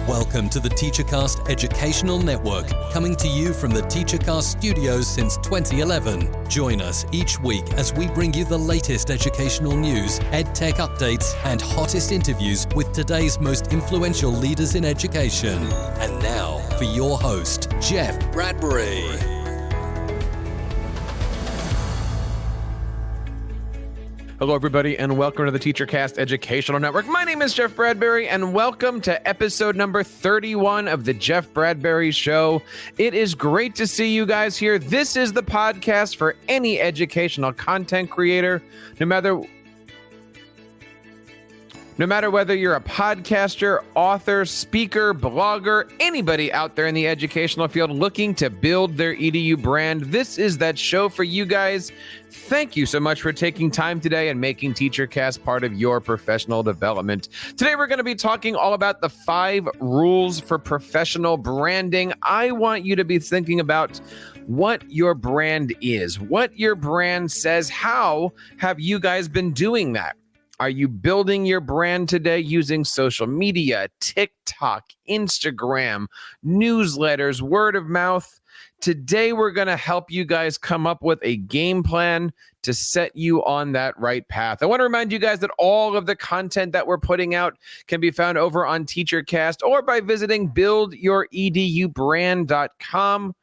Welcome to the TeacherCast Educational Network, coming to you from the TeacherCast studios since 2011. Join us each week as we bring you the latest educational news, EdTech updates, and hottest interviews with today's most influential leaders in education. And now, for your host, Jeff Bradbury. Hello, everybody, and welcome to the TeacherCast Educational Network. My name is Jeff Bradbury, and welcome to episode number 31 of the Jeff Bradbury Show. It is great to see you guys here. This is the podcast for any educational content creator, no matter whether you're a podcaster, author, speaker, blogger, anybody out there in the educational field looking to build their EDU brand. This is that show for you guys. Thank you so much for taking time today and making TeacherCast part of your professional development. Today, we're going to be talking all about the 5 rules for professional branding. I want you to be thinking about what your brand is, what your brand says. How have you guys been doing that? Are you building your brand today using social media, TikTok, Instagram, newsletters, word of mouth? Today, we're going to help you guys come up with a game plan to set you on that right path. I want to remind you guys that all of the content that we're putting out can be found over on TeacherCast or by visiting buildyouredubrand.com.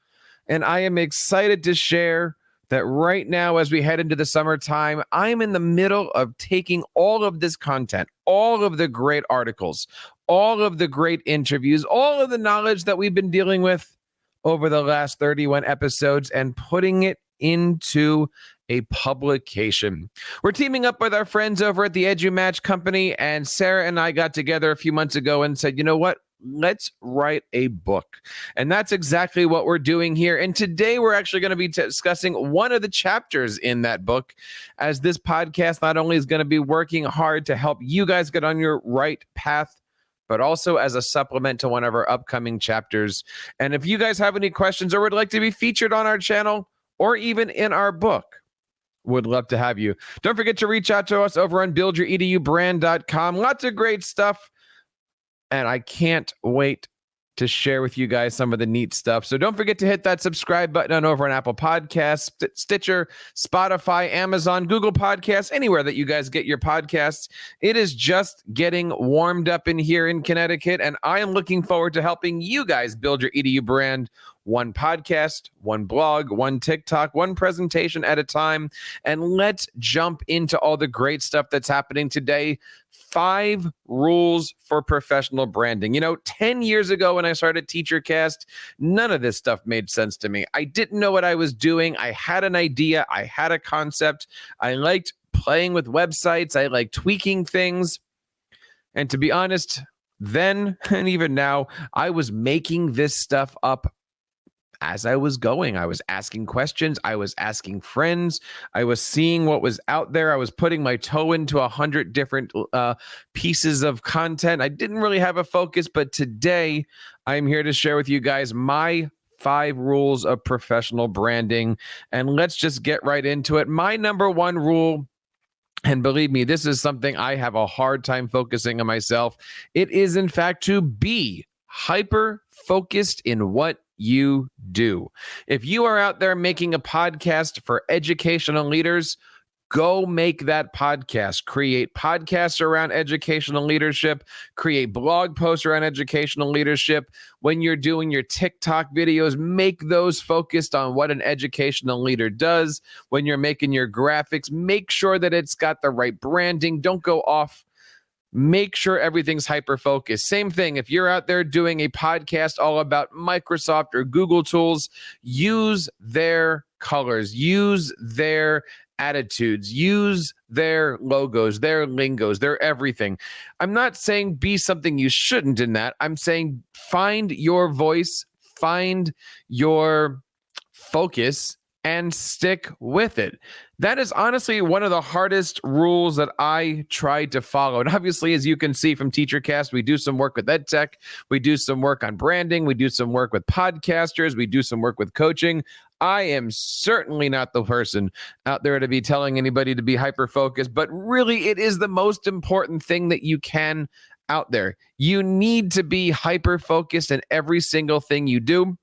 And I am excited to share that right now, as we head into the summertime, I'm in the middle of taking all of this content, all of the great articles, all of the great interviews, all of the knowledge that we've been dealing with over the last 31 episodes and putting it into a publication. We're teaming up with our friends over at the EduMatch Company, and Sarah and I got together a few months ago and said, you know what? Let's write a book. And that's exactly what we're doing here. And today we're actually going to be discussing one of the chapters in that book, as this podcast not only is going to be working hard to help you guys get on your right path, but also as a supplement to one of our upcoming chapters. And if you guys have any questions or would like to be featured on our channel or even in our book, would love to have you. Don't forget to reach out to us over on buildyouredubrand.com. Lots of great stuff. And I can't wait to share with you guys some of the neat stuff. So don't forget to hit that subscribe button on over on Apple Podcasts, Stitcher, Spotify, Amazon, Google Podcasts, anywhere that you guys get your podcasts. It is just getting warmed up in here in Connecticut, and I am looking forward to helping you guys build your EDU brand, one podcast, one blog, one TikTok, one presentation at a time. And let's jump into all the great stuff that's happening today. 5 rules for professional branding. You know, 10 years ago when I started TeacherCast, none of this stuff made sense to me. I didn't know what I was doing. I had an idea. I had a concept. I liked playing with websites. I liked tweaking things. And to be honest, then and even now, I was making this stuff up as I was going. I was asking questions. I was asking friends. I was seeing what was out there. I was putting my toe into 100 different pieces of content. I didn't really have a focus, but today I'm here to share with you guys my 5 rules of professional branding. And let's just get right into it. My number 1 rule, and believe me, this is something I have a hard time focusing on myself. It is, in fact, to be hyper-focused in what you do. If you are out there making a podcast for educational leaders, go make that podcast. Create podcasts around educational leadership. Create blog posts around educational leadership. When you're doing your TikTok videos, make those focused on what an educational leader does. When you're making your graphics, make sure that it's got the right branding. Don't go off. Make sure everything's hyper-focused. Same thing, if you're out there doing a podcast all about Microsoft or Google tools, use their colors, use their attitudes, use their logos, their lingos, their everything. I'm not saying be something you shouldn't in that. I'm saying find your voice, find your focus, and stick with it. That is honestly one of the hardest rules that I try to follow. And obviously, as you can see from TeacherCast, we do some work with EdTech. We do some work on branding. We do some work with podcasters. We do some work with coaching. I am certainly not the person out there to be telling anybody to be hyper-focused, but really it is the most important thing that you can out there. You need to be hyper-focused in every single thing you do.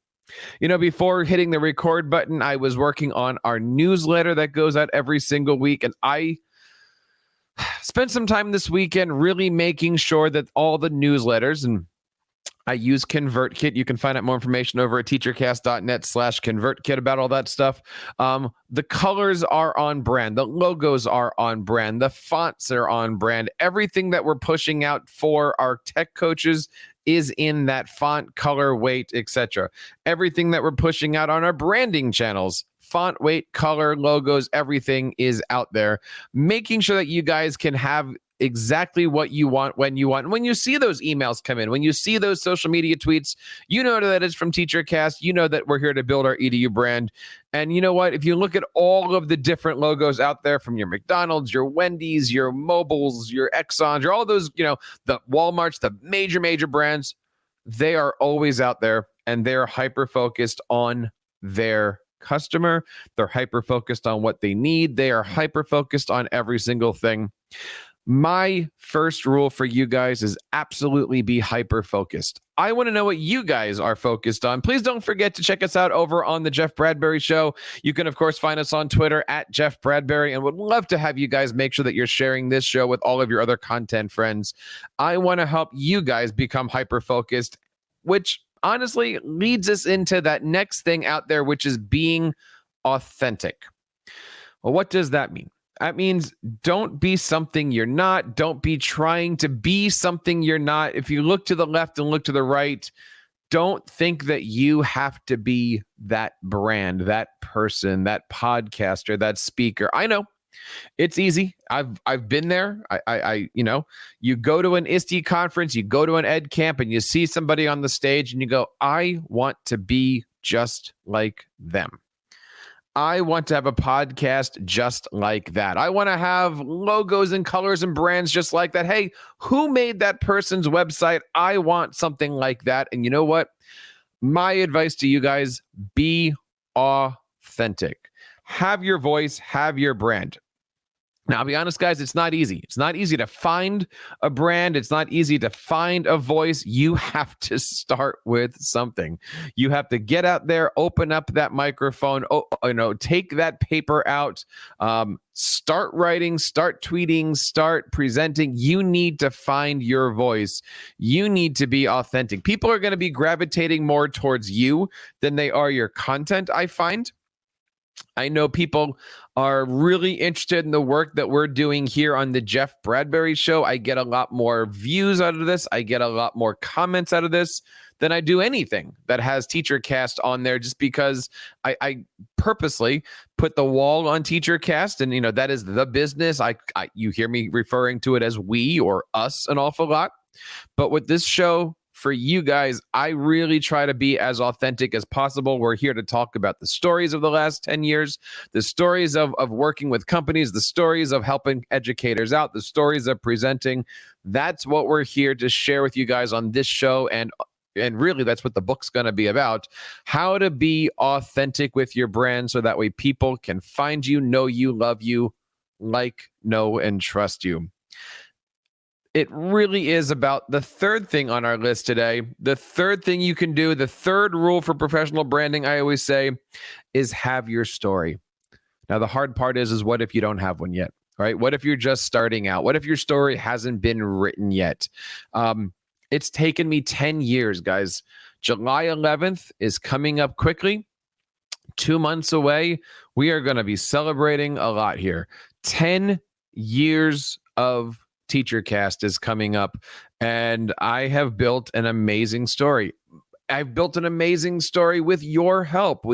Before hitting the record button, I was working on our newsletter that goes out every single week, and I spent some time this weekend really making sure that all the newsletters, and I use ConvertKit. You can find out more information over at teachercast.net/ConvertKit about all that stuff. The colors are on brand. The logos are on brand. The fonts are on brand. Everything that we're pushing out for our tech coaches is in that font, color, weight, etc. Everything that we're pushing out on our branding channels, font, weight, color, logos, everything is out there. Making sure that you guys can have exactly what you want when you want. And when you see those emails come in, when you see those social media tweets, you know that it's from TeacherCast. You know that we're here to build our EDU brand. And you know what? If you look at all of the different logos out there, from your McDonald's, your Wendy's, your Mobiles, your Exxons, your all those, the Walmarts, the major brands, they are always out there, and they're hyper-focused on their customer. They're hyper-focused on what they need. They are hyper-focused on every single thing. My first rule for you guys is absolutely be hyper-focused. I want to know what you guys are focused on. Please don't forget to check us out over on the Jeff Bradbury Show. You can, of course, find us on Twitter at Jeff Bradbury, and would love to have you guys make sure that you're sharing this show with all of your other content friends. I want to help you guys become hyper-focused, which honestly leads us into that next thing out there, which is being authentic. Well, what does that mean? That means don't be something you're not. Don't be trying to be something you're not. If you look to the left and look to the right, don't think that you have to be that brand, that person, that podcaster, that speaker. I know it's easy. I've been there. You go to an ISTE conference, you go to an ed camp, and you see somebody on the stage and you go, I want to be just like them. I want to have a podcast just like that. I want to have logos and colors and brands just like that. Hey, who made that person's website? I want something like that. And you know what? My advice to you guys, be authentic. Have your voice, have your brand. Now, I'll be honest, guys, it's not easy. It's not easy to find a brand. It's not easy to find a voice. You have to start with something. You have to get out there, open up that microphone, take that paper out, start writing, start tweeting, start presenting. You need to find your voice. You need to be authentic. People are going to be gravitating more towards you than they are your content, I find. I know people are really interested in the work that we're doing here on the Jeff Bradbury Show. I get a lot more views out of this. I get a lot more comments out of this than I do anything that has TeacherCast on there, just because I purposely put the wall on TeacherCast, and that is the business. You hear me referring to it as we or us an awful lot. But with this show, for you guys, I really try to be as authentic as possible. We're here to talk about the stories of the last 10 years, the stories of working with companies, the stories of helping educators out, the stories of presenting. That's what we're here to share with you guys on this show. And really, that's what the book's going to be about. How to be authentic with your brand so that way people can find you, know you, love you, like, know, and trust you. It really is about the third thing on our list today. The third thing you can do, the third rule for professional branding, I always say, is have your story. Now, the hard part is what if you don't have one yet, right? What if you're just starting out? What if your story hasn't been written yet? It's taken me 10 years, guys. July 11th is coming up quickly. 2 months away. We are going to be celebrating a lot here. 10 years of TeacherCast is coming up, and I have built an amazing story. I've built an amazing story with your help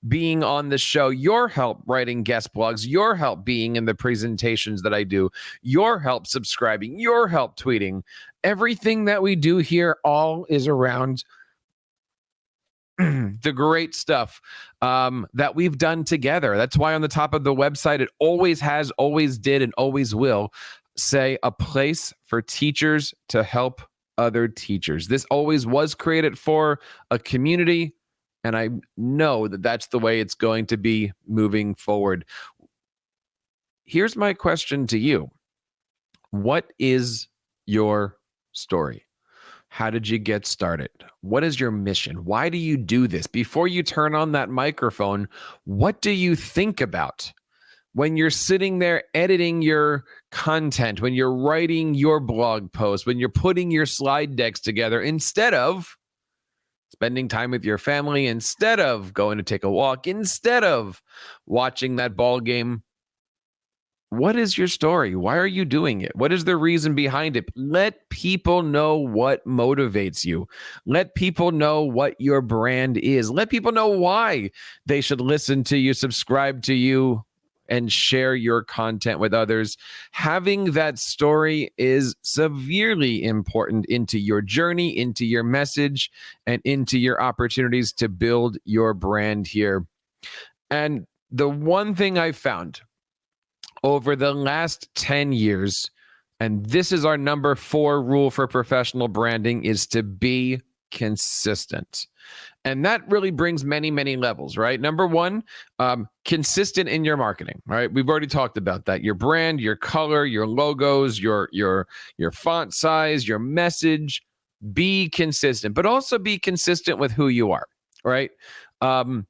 being on the show, your help writing guest blogs, your help being in the presentations that I do, your help subscribing, your help tweeting. Everything that we do here all is around the great stuff that we've done together. That's why on the top of the website, it always has, always did, and always will say a place for teachers to help other teachers. This always was created for a community, and I know that that's the way it's going to be moving forward. Here's my question to you. What is your story. How did you get started? What is your mission? Why do you do this? Before you turn on that microphone, what do you think about? When you're sitting there editing your content, when you're writing your blog post, when you're putting your slide decks together, instead of spending time with your family, instead of going to take a walk, instead of watching that ball game, what is your story? Why are you doing it? What is the reason behind it? Let people know what motivates you. Let people know what your brand is. Let people know why they should listen to you, subscribe to you, and share your content with others. Having that story is severely important into your journey, into your message, and into your opportunities to build your brand here. And the one thing I've found over the last 10 years, and this is our number 4 rule for professional branding, is to be consistent. And that really brings many, many levels, right? Number 1, consistent in your marketing, right? We've already talked about that. Your brand, your color, your logos, your font size, your message. Be consistent, but also be consistent with who you are, right? And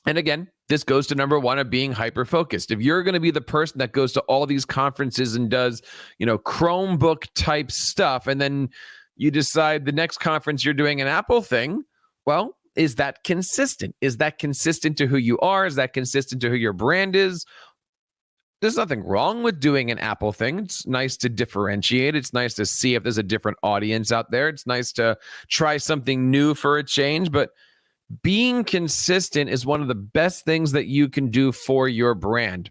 again, this goes to number 1 of being hyper-focused. If you're going to be the person that goes to all these conferences and does, Chromebook type stuff, and then you decide the next conference you're doing an Apple thing, well, is that consistent? Is that consistent to who you are? Is that consistent to who your brand is? There's nothing wrong with doing an Apple thing. It's nice to differentiate. It's nice to see if there's a different audience out there. It's nice to try something new for a change, but being consistent is one of the best things that you can do for your brand.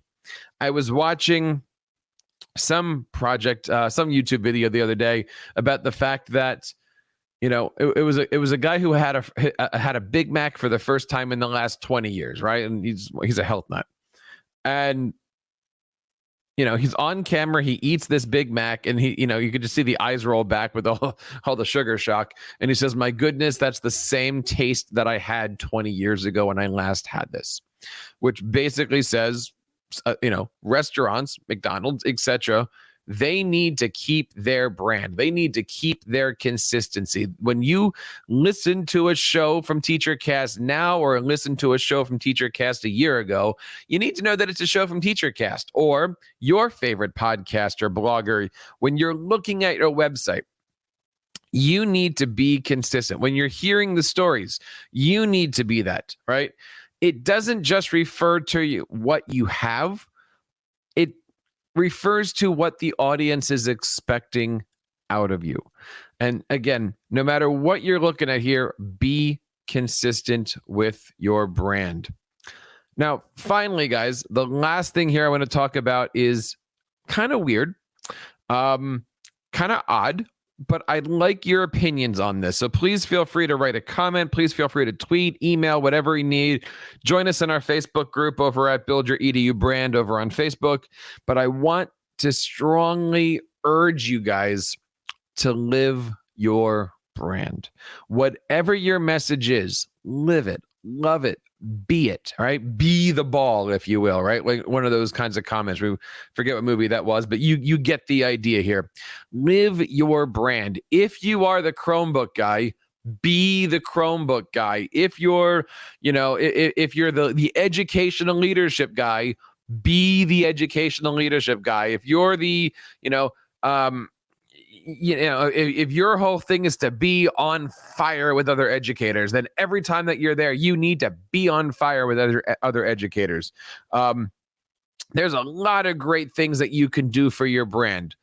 I was watching some YouTube video the other day about the fact that, it was a guy who had a Big Mac for the first time in the last 20 years, right? And he's a health nut. And he's on camera, he eats this Big Mac, and you could just see the eyes roll back with all the sugar shock. And he says, "My goodness, that's the same taste that I had 20 years ago when I last had this," which basically says, restaurants, McDonald's, etc., they need to keep their brand. They need to keep their consistency. When you listen to a show from TeacherCast now or listen to a show from TeacherCast a year ago, you need to know that it's a show from TeacherCast or your favorite podcast or blogger. When you're looking at your website, you need to be consistent. When you're hearing the stories, you need to be that, right? It doesn't just refer to what you have. It refers to what the audience is expecting out of you. And again, no matter what you're looking at here, be consistent with your brand. Now, finally, guys, the last thing here I want to talk about is kind of weird, kind of odd, but I'd like your opinions on this. So please feel free to write a comment. Please feel free to tweet, email, whatever you need. Join us in our Facebook group over at Build Your EDU Brand over on Facebook. But I want to strongly urge you guys to live your brand. Whatever your message is, live it, love it, be it, all right? Be the ball, if you will, right? Like one of those kinds of comments. We forget what movie that was, but you get the idea here. Live your brand. If you are the Chromebook guy, be the Chromebook guy. If you're, if you're the educational leadership guy, be the educational leadership guy. If you're the, if your whole thing is to be on fire with other educators, then every time that you're there, you need to be on fire with other educators. There's a lot of great things that you can do for your brand,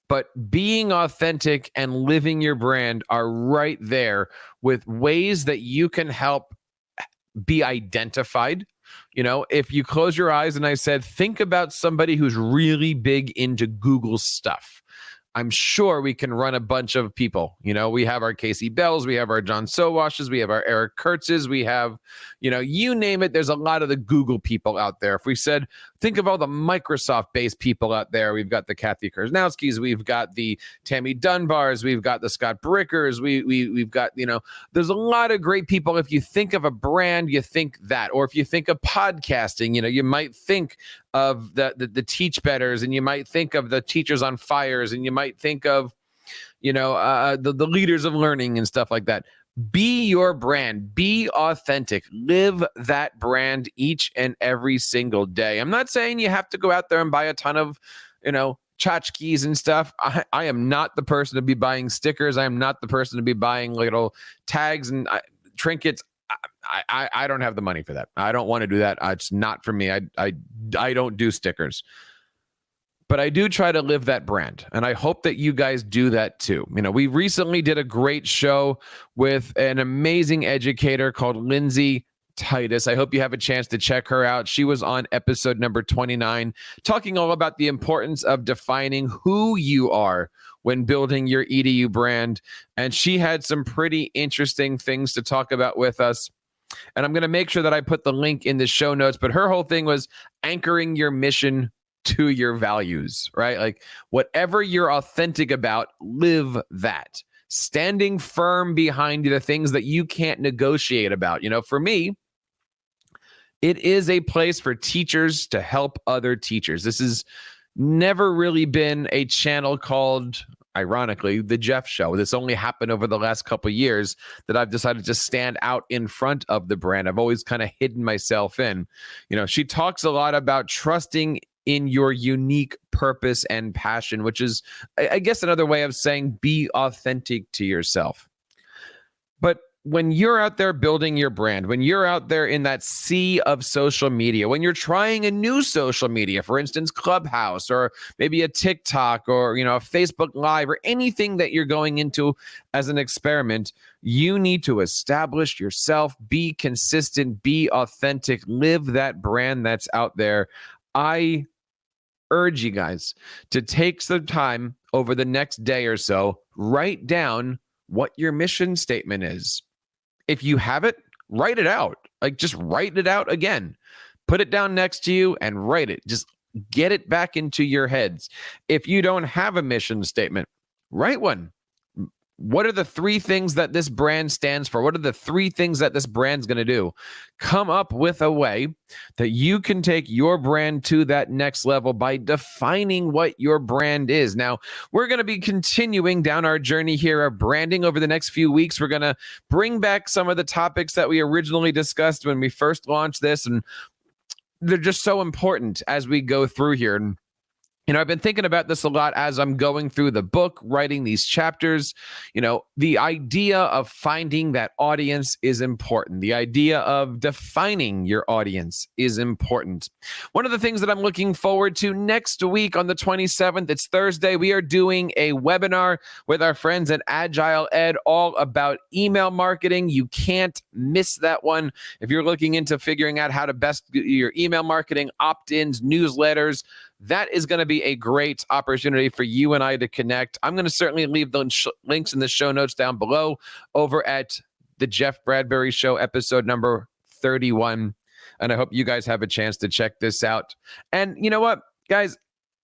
but being authentic and living your brand are right there with ways that you can help be identified. If you close your eyes and I said, think about somebody who's really big into Google stuff, I'm sure we can run a bunch of people. We have our Casey Bells, we have our John Sowashes, we have our Eric Kurtzes, we have, you name it. There's a lot of the Google people out there. If we said, think of all the Microsoft-based people out there, we've got the Kathy Krasnowskis, we've got the Tammy Dunbars, we've got the Scott Brickers, we've got, there's a lot of great people. If you think of a brand, you think that. Or if you think of podcasting, you might think of the Teach Betters, and you might think of the Teachers on Fires, and you might think of the leaders of learning and stuff like that. Be your brand. Be authentic. Live that brand each and every single day. I'm not saying you have to go out there and buy a ton of, tchotchkes and stuff. I am not the person to be buying stickers. I am not the person to be buying little tags and trinkets. I don't have the money for that. I don't want to do that. It's not for me. I don't do stickers. But I do try to live that brand, and I hope that you guys do that too. We recently did a great show with an amazing educator called Lindsay Titus. I hope you have a chance to check her out. She was on episode number 29, talking all about the importance of defining who you are when building your EDU brand. And she had some pretty interesting things to talk about with us. And I'm going to make sure that I put the link in the show notes. But her whole thing was anchoring your mission to your values, right? Like whatever you're authentic about, live that. Standing firm behind the things that you can't negotiate about. For me, it is a place for teachers to help other teachers. This has never really been a channel called, ironically, The Jeff Show. This only happened over the last couple of years that I've decided to stand out in front of the brand. I've always kind of hidden myself in. She talks a lot about trusting in your unique purpose and passion, which is, I guess, another way of saying be authentic to yourself. But when you're out there building your brand, when you're out there in that sea of social media, when you're trying a new social media, for instance, Clubhouse or maybe a TikTok or, a Facebook Live or anything that you're going into as an experiment, you need to establish yourself, be consistent, be authentic, live that brand that's out there. I urge you guys to take some time over the next day or so, write down what your mission statement is. If you have it, write it out. Just write it out again. Put it down next to you and write it. Just get it back into your heads. If you don't have a mission statement, write one. What are the 3 things that this brand stands for? What are the 3 things that this brand's going to do? Come up with a way that you can take your brand to that next level by defining what your brand is. Now, we're going to be continuing down our journey here of branding over the next few weeks. We're going to bring back some of the topics that we originally discussed when we first launched this, and they're just so important as we go through here. And I've been thinking about this a lot as I'm going through the book, writing these chapters. The idea of finding that audience is important. The idea of defining your audience is important. One of the things that I'm looking forward to next week on the 27th, it's Thursday, we are doing a webinar with our friends at Agile Ed all about email marketing. You can't miss that one. If you're looking into figuring out how to best do your email marketing, opt-ins, newsletters, that is going to be a great opportunity for you and I to connect. I'm going to certainly leave the links in the show notes down below over at the Jeff Bradbury Show, episode number 31. And I hope you guys have a chance to check this out. And you know what, guys?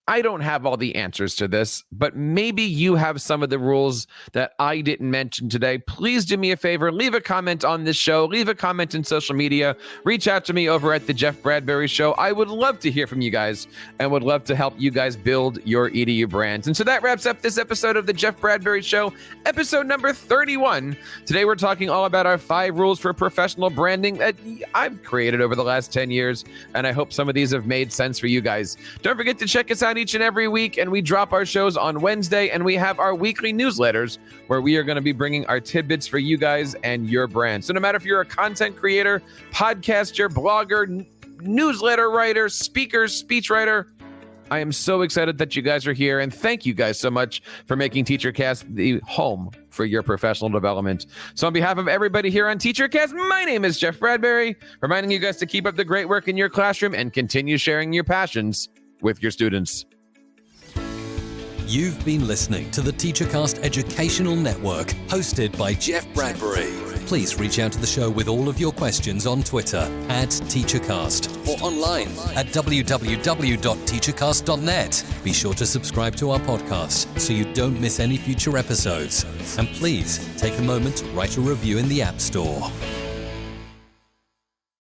I don't have all the answers to this, but maybe you have some of the rules that I didn't mention today. Please do me a favor. Leave a comment on this show. Leave a comment in social media. Reach out to me over at the Jeff Bradbury Show. I would love to hear from you guys and would love to help you guys build your EDU brands. And so that wraps up this episode of the Jeff Bradbury Show, episode number 31. Today, we're talking all about our 5 rules for professional branding that I've created over the last 10 years. And I hope some of these have made sense for you guys. Don't forget to check us out each and every week, and we drop our shows on Wednesday, and we have our weekly newsletters where we are going to be bringing our tidbits for you guys and your brand. So no matter if you're a content creator, podcaster, blogger, newsletter writer, speaker, speechwriter, I am so excited that you guys are here, and thank you guys so much for making TeacherCast the home for your professional development. So on behalf of everybody here on TeacherCast, my name is Jeff Bradbury, reminding you guys to keep up the great work in your classroom and continue sharing your passions with your students. You've been listening to the TeacherCast Educational Network, hosted by Jeff Bradbury. Please reach out to the show with all of your questions on Twitter @TeacherCast or online at www.teachercast.net. Be sure to subscribe to our podcast so you don't miss any future episodes. And please take a moment to write a review in the App Store.